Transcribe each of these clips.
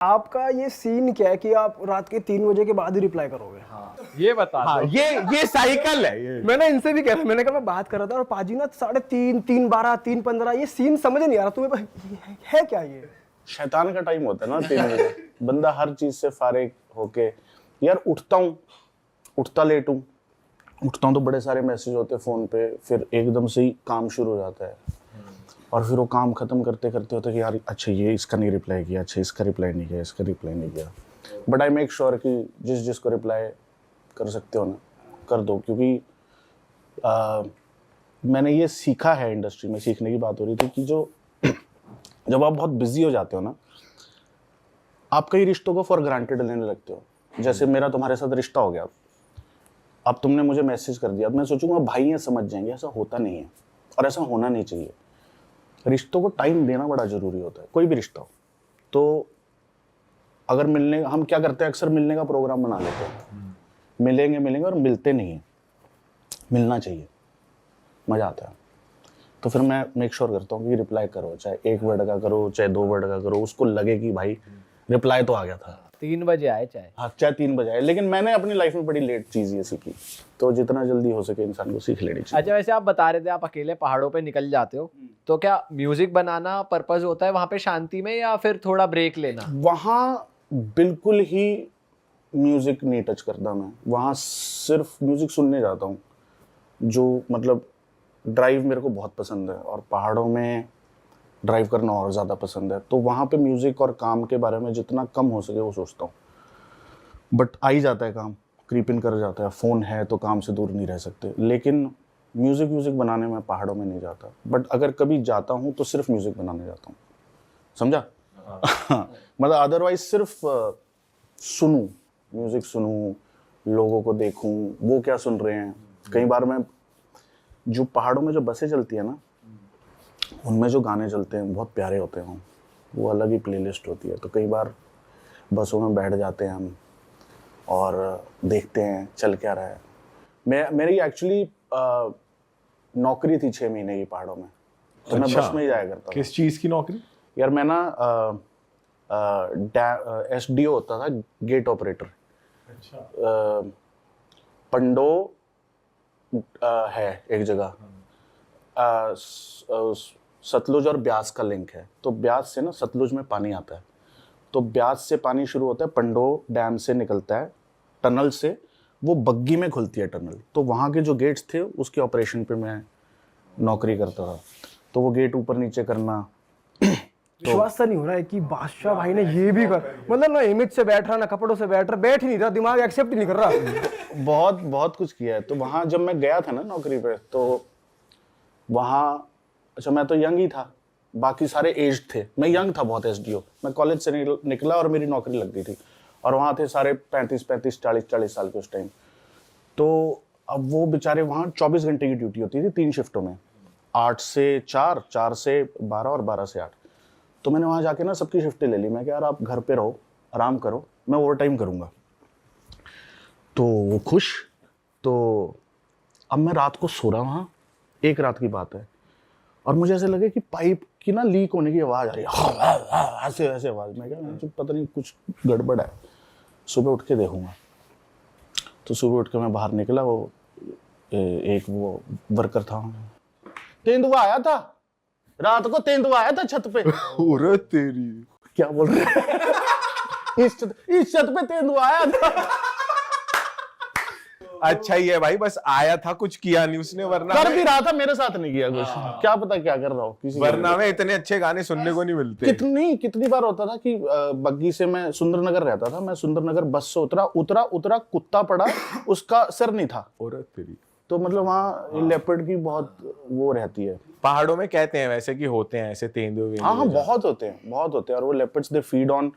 आपका ये सीन क्या है कि आप रात के 3 बजे के बाद ही रिप्लाई करोगे? हाँ, ये बता हाँ, दो। ये साइकिल है ये। मैंने इनसे भी कह रहा, मैंने कहा मैं बात कर रहा था और पाजी ना 3:30, 3:12, 3:15, ये सीन समझ नहीं आ रहा तुम्हें है क्या ये? शैतान का टाइम होता है ना 3 बजे। बंदा हर चीज से फारिग होके यार उठता लेट हूँ, उठता हूँ तो बड़े सारे मैसेज होते हैं फोन पे, फिर एकदम से ही काम शुरू हो जाता है और फिर वो काम खत्म करते करते होता है कि यार अच्छा ये इसका नहीं रिप्लाई किया, अच्छा इसका रिप्लाई नहीं किया, इसका रिप्लाई नहीं किया। बट आई मेक श्योर कि जिसको रिप्लाई कर सकते हो ना कर दो, क्योंकि मैंने ये सीखा है इंडस्ट्री में, सीखने की बात हो रही थी कि जब आप बहुत बिजी हो जाते हो ना, आप कई रिश्तों को फॉर ग्रांटेड लेने लगते हो। जैसे मेरा तुम्हारे साथ रिश्ता हो गया, अब तुमने मुझे मैसेज कर दिया, अब मैं सोचूंगा भाई ये समझ जाएंगे, ऐसा होता नहीं है और ऐसा होना नहीं चाहिए। रिश्तों को टाइम देना बड़ा जरूरी होता है, कोई भी रिश्ता हो। तो अगर मिलने, हम क्या करते हैं अक्सर मिलने का प्रोग्राम बना लेते हैं, मिलेंगे और मिलते नहीं है। मिलना चाहिए, मजा आता है। तो फिर मैं मेक श्योर करता हूँ कि रिप्लाई करो, चाहे 1 वर्ड का करो, चाहे 2 वर्ड का करो, उसको लगे कि भाई रिप्लाई तो आ गया था। 3 बजे आए चाहे। हाँ, चाहे 3 बजे आए। लेकिन मैंने अपनी लाइफ में बड़ी लेट चीज़ ये सीखी, तो जितना जल्दी हो सके इंसान को सीख लेनी चाहिए। अच्छा, वैसे आप बता रहे थे आप अकेले पहाड़ों पे निकल जाते हो, तो क्या म्यूजिक बनाना पर्पस होता है वहाँ पे शांति में, या फिर थोड़ा ब्रेक लेना? वहाँ बिल्कुल ही म्यूजिक नहीं टच करता मैं, वहाँ सिर्फ म्यूजिक सुनने जाता हूँ। जो मतलब ड्राइव मेरे को बहुत पसंद है और पहाड़ों में ड्राइव करना और ज़्यादा पसंद है, तो वहाँ पे म्यूज़िक और काम के बारे में जितना कम हो सके वो सोचता हूँ। बट आ ही जाता है काम, क्रीप इन कर जाता है, फ़ोन है तो काम से दूर नहीं रह सकते। लेकिन म्यूज़िक बनाने में पहाड़ों में नहीं जाता, बट अगर कभी जाता हूँ तो सिर्फ म्यूज़िक बनाने जाता हूँ, समझा? मतलब अदरवाइज सिर्फ सुनूँ, म्यूज़िक सुनूँ, लोगों को देखूँ वो क्या सुन रहे हैं। कई बार मैं जो पहाड़ों में जो बसें चलती है ना, उनमें जो गाने चलते हैं बहुत प्यारे होते हैं, वो अलग ही प्लेलिस्ट होती है। तो कई बार बसों में बैठ जाते हैं हम और देखते हैं चल क्या रहा है। मेरी एक्चुअली नौकरी थी 6 महीने की पहाड़ों में, तो मैं बस में ही जाया करता था। किस चीज की नौकरी? यार मैं ना SDO होता था, गेट ऑपरेटर। अच्छा। पंडो है एक जगह, सतलुज और ब्यास का लिंक है, तो ब्यास से ना सतलुज में पानी आता है, तो ब्यास से पानी शुरू होता है, पंडो डैम से निकलता है टनल से, वो बग्गी में खुलती है टनल। तो वहाँ के जो गेट्स थे उसके ऑपरेशन पे मैं नौकरी करता था, तो वो गेट ऊपर नीचे करना। विश्वास सा नहीं हो रहा है कि बादशाह भाई ने ये भी कर, मतलब ना इमेज से बैठ रहा, ना कपड़ों से बैठ ही नहीं रहा, दिमाग एक्सेप्ट ही नहीं कर रहा। बहुत कुछ किया है। तो वहाँ जब मैं गया था ना नौकरी पे, तो वहाँ अच्छा मैं तो यंग ही था, बाकी सारे एज थे, मैं यंग था बहुत। SDO मैं कॉलेज से निकला और मेरी नौकरी लग गई थी, और वहाँ थे सारे 35, 40 साल के उस टाइम। तो अब वो बेचारे वहाँ 24 घंटे की ड्यूटी होती थी, 3 शिफ्टों में, 8 से 4, 4 से 12 और 12 से 8। तो मैंने वहाँ जाके ना सबकी शिफ्टें ले ली। मैं क्या यार आप घर पे रहो, आराम करो, मैं ओवर टाइम करूँगा। तो वो खुश। तो अब मैं रात को सो रहा वहाँ, एक रात की बात है, और मुझे ऐसे लगे कि पाइप की ना लीक होने की आवाज़ आ रही है, ऐसे ऐसे आवाज़। मैं क्या मुझे पता नहीं कुछ गड़बड़ है, सुबह उठ के देखूँगा। तो सुबह उठ के मैं बाहर निकला, वो एक वो वर्कर था, तेंदुआ आया था रात को, तेंदुआ आया था छत पे। अरे तेरी, क्या बोल रहे हैं? इस छत पे तेंदुआ आया था। अच्छा ही है भाई, बस आया था, कुछ किया नहीं उसने, वरना कर भी रहा था, मेरे साथ नहीं किया कुछ। क्या पता क्या कर रहा हो, किसी वरना में इतने अच्छे गाने सुनने को नहीं मिलते। कितनी बार होता था कि बग्गी से, मैं सुंदरनगर रहता था, मैं सुंदरनगर बस से उतरा, कुत्ता पड़ा, उसका सर नहीं था। अरे तेरी। तो मतलब वहाँ लेपर्ड की बहुत वो रहती है। पहाड़ों में कहते हैं वैसे कि होते हैं ऐसे तेंदुए। हाँ, बहुत होते हैं। और वो leopards they feed on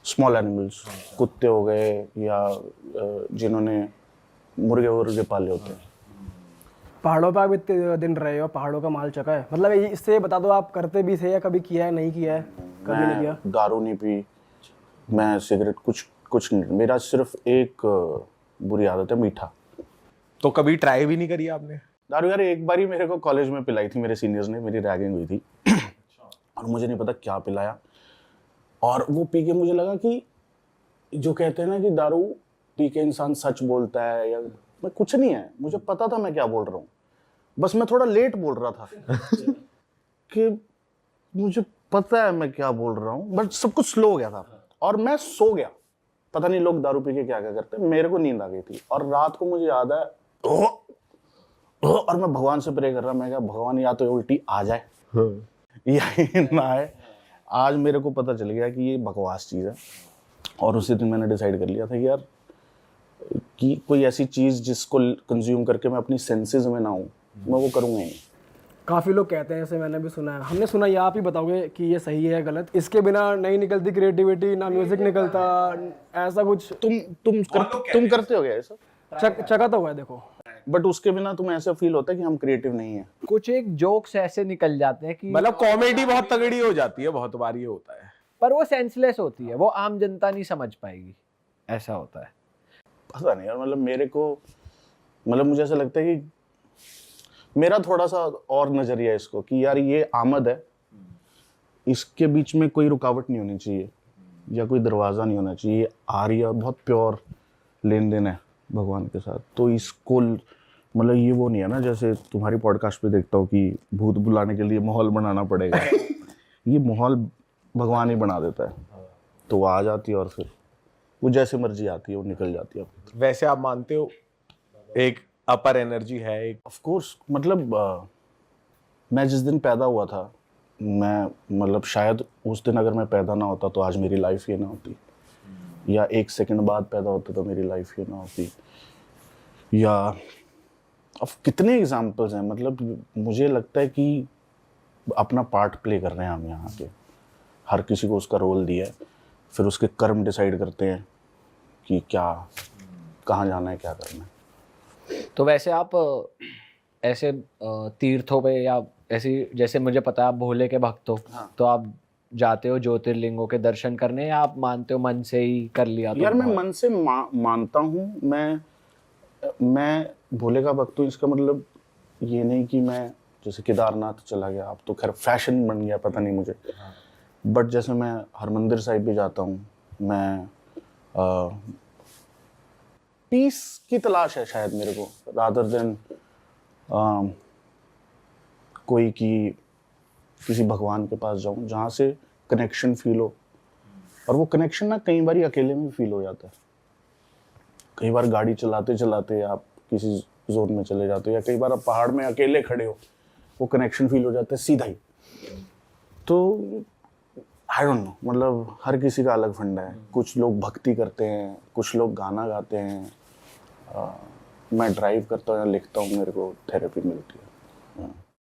small animals, कुत्ते हो गए या जिन्होंने मुर्गे पाले होते हैं। पहाड़ों पे आप इतने दिन रहे हो, पहाड़ों का माल चखा है, मतलब इससे बता दो आप करते भी थे या कभी किया है, नहीं किया है? कभी नहीं किया? दारू नहीं पी, मैं सिगरेट कुछ नहीं। मेरा सिर्फ एक बुरी आदत है, मीठा। तो कभी ट्राई भी नहीं करी आपने? दारू यार एक बारी मेरे को कॉलेज में पिलाई थी मेरे सीनियर्स ने, मेरी रैगिंग हुई थी और मुझे नहीं पता क्या पिलाया, और वो पी के मुझे लगा कि जो कहते हैं ना कि दारू पी के इंसान सच बोलता है, या मैं कुछ नहीं है, मुझे पता था मैं क्या बोल रहा हूँ, बस मैं थोड़ा लेट बोल रहा था कि मुझे पता है मैं क्या बोल रहा हूँ, बट सब कुछ स्लो हो गया था और मैं सो गया। पता नहीं लोग दारू पी के क्या क्या करते हैं, मेरे को नींद आ गई थी। और रात को मुझे याद है और मैं भगवान से प्रे कर रहा, मैं क्या भगवान या तो ये उल्टी आ जाए या ये ना आए। आज मेरे को पता चल गया कि ये बकवास चीज़ है, और उसी दिन मैंने डिसाइड कर लिया था कि यार कि कोई ऐसी चीज़ जिसको कंज्यूम करके मैं अपनी सेंसेस में ना हूँ, मैं वो करूँगा ही नहीं। काफ़ी लोग कहते हैं, ऐसे मैंने भी सुना है, हमने सुना, ये आप ही बताओगे कि ये सही है गलत, इसके बिना नहीं निकलती क्रिएटिविटी, ना म्यूजिक निकलता, ऐसा कुछ तुम करते हो क्या ऐसा? चका तो हुआ है देखो। बट उसके बिना तुम्हें ऐसा फील होता है कि हम क्रिएटिव नहीं है? कुछ एक जोक्स ऐसे निकल जाते हैं कि मतलब कॉमेडी बहुत तगड़ी हो जाती है, बहुत बार ये होता है, पर वो सेंसलेस होती है, वो आम जनता नहीं समझ पाएगी, ऐसा होता है। पता नहीं यार, मतलब मेरे को, मतलब मुझे ऐसा लगता है कि मेरा थोड़ा सा और नजरिया है इसको कि यार ये आमद है, इसके बीच में कोई रुकावट नहीं होनी चाहिए या कोई दरवाज़ा नहीं होना चाहिए। आ रही है, बहुत प्योर लेन देन है भगवान के साथ, तो इसको मतलब ये वो नहीं है ना, जैसे तुम्हारी पॉडकास्ट पे देखता हूँ कि भूत बुलाने के लिए माहौल बनाना पड़ेगा ये माहौल भगवान ही बना देता है, तो वो आ जाती है और फिर वो जैसे मर्जी आती है, वो निकल जाती है। वैसे आप मानते हो एक अपर एनर्जी है एक? ऑफ कोर्स, मतलब मैं जिस दिन पैदा हुआ था, मैं मतलब शायद उस दिन अगर मैं पैदा ना होता तो आज मेरी लाइफ ये ना होती, या एक सेकंड बाद पैदा होता तो मेरी लाइफ ये ना होती, या अब कितने एग्जाम्पल्स हैं। मतलब मुझे लगता है कि अपना पार्ट प्ले कर रहे हैं हम यहाँ पे, हर किसी को उसका रोल दिया है, फिर उसके कर्म डिसाइड करते हैं कि क्या, कहाँ जाना है, क्या करना है। तो वैसे आप ऐसे तीर्थों पे या ऐसी, जैसे मुझे पता है आप भोले के भक्त हो, हाँ। तो आप जाते हो ज्योतिर्लिंगों के दर्शन करने, या आप मानते हो मन से ही कर लिया? तो यार मैं मन से मानता हूँ, मैं भोले का भक्त हूँ। इसका मतलब ये नहीं कि मैं जैसे केदारनाथ चला गया, अब तो खैर फैशन बन गया, पता नहीं मुझे, बट जैसे मैं हरमंदिर साहिब भी जाता हूँ, मैं पीस की तलाश है शायद मेरे को, रादर देन कोई कि किसी भगवान के पास जाऊं जहाँ से कनेक्शन फील हो। और वो कनेक्शन ना कई बार अकेले में फील हो जाता है, कई बार गाड़ी चलाते चलाते आप किसी जोन में चले जाते हो, या कई बार आप पहाड़ में अकेले खड़े हो, वो कनेक्शन फील हो जाता है सीधा ही। तो आई डोंट नो, मतलब हर किसी का अलग फंडा है। कुछ लोग भक्ति करते हैं, कुछ लोग गाना गाते हैं, मैं ड्राइव करता हूँ या लिखता हूँ, मेरे को थेरेपी मिलती है।